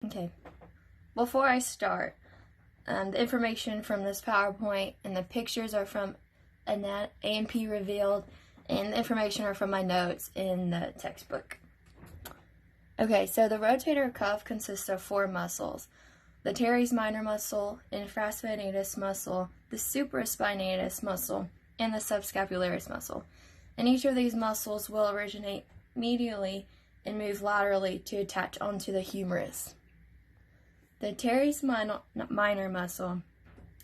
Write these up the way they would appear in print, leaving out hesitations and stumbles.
Okay, before I start, the information from this PowerPoint and the pictures are from A&P Revealed, and the information are from my notes in the textbook. Okay, so the rotator cuff consists of 4 muscles: the teres minor muscle, infraspinatus muscle, the supraspinatus muscle, and the subscapularis muscle. And each of these muscles will originate medially and move laterally to attach onto the humerus. The teres minor muscle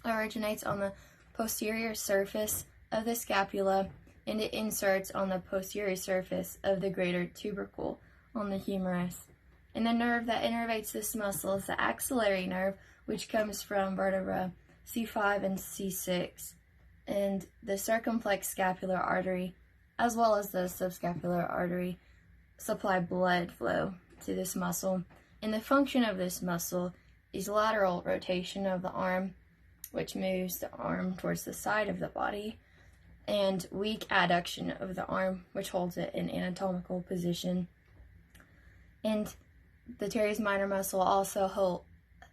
originates on the posterior surface of the scapula, and it inserts on the posterior surface of the greater tubercle on the humerus. And the nerve that innervates this muscle is the axillary nerve, which comes from vertebra C5 and C6, and the circumflex scapular artery, as well as the subscapular artery, supply blood flow to this muscle. And the function of this muscle is lateral rotation of the arm, which moves the arm towards the side of the body, and weak adduction of the arm, which holds it in anatomical position. And the teres minor muscle also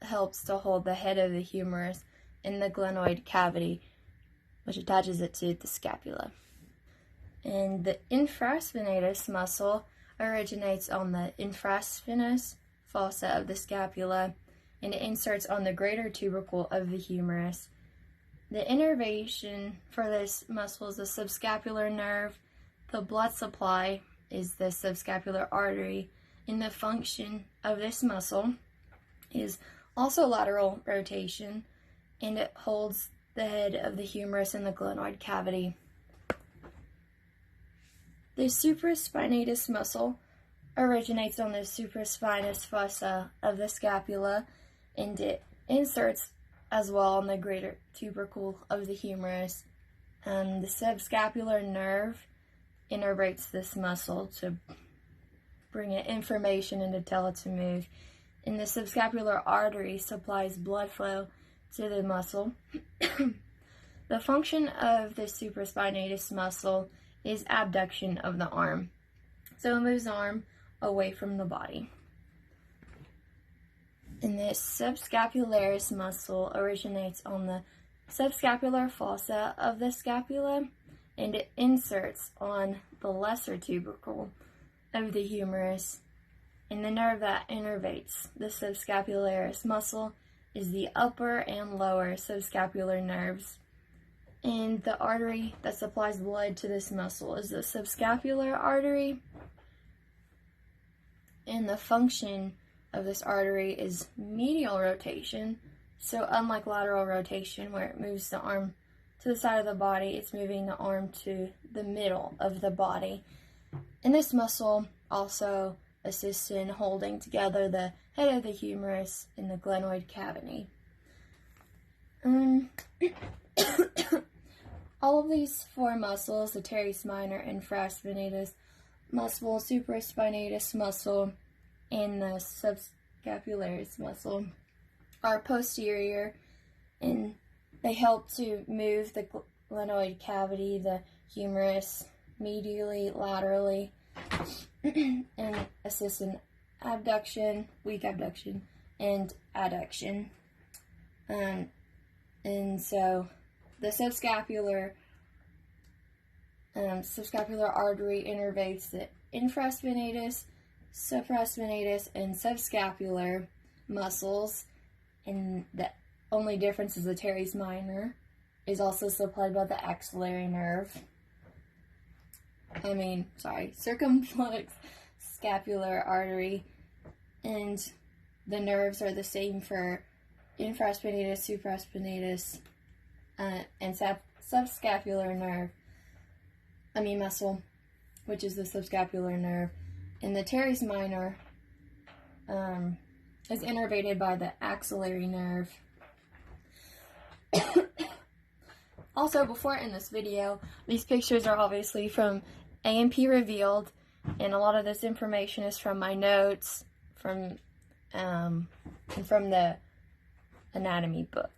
helps to hold the head of the humerus in the glenoid cavity, which attaches it to the scapula. And the infraspinatus muscle originates on the infraspinous fossa of the scapula, and it inserts on the greater tubercle of the humerus. The innervation for this muscle is the subscapular nerve. The blood supply is the subscapular artery, and the function of this muscle is also lateral rotation, and it holds the head of the humerus in the glenoid cavity. The supraspinatus muscle originates on the supraspinous fossa of the scapula, and it inserts as well on the greater tubercle of the humerus. The subscapular nerve innervates this muscle to bring it information and to tell it to move. And the subscapular artery supplies blood flow to the muscle. The function of the supraspinatus muscle is abduction of the arm. So it moves the arm away from the body. And the subscapularis muscle originates on the subscapular fossa of the scapula, and it inserts on the lesser tubercle of the humerus. And the nerve that innervates the subscapularis muscle is the upper and lower subscapular nerves. And the artery that supplies blood to this muscle is the subscapular artery. And the function of this artery is medial rotation. So unlike lateral rotation, where it moves the arm to the side of the body, it's moving the arm to the middle of the body. And this muscle also assists in holding together the head of the humerus in the glenoid cavity. All of these 4 muscles, the teres minor, infraspinatus muscle, supraspinatus muscle, and the subscapularis muscle, are posterior, and they help to move the glenoid cavity, the humerus, medially, laterally, and assist in abduction, weak abduction, and adduction. And so the subscapular artery innervates the infraspinatus, supraspinatus, and subscapular muscles, and the only difference is the teres minor is also supplied by the axillary nerve. Circumflex scapular artery, and the nerves are the same for infraspinatus, supraspinatus, and subscapular nerve, muscle, which is the subscapular nerve. And the teres minor is innervated by the axillary nerve. Also, before I end this video, these pictures are obviously from A&P Revealed, and a lot of this information is from my notes from the anatomy book.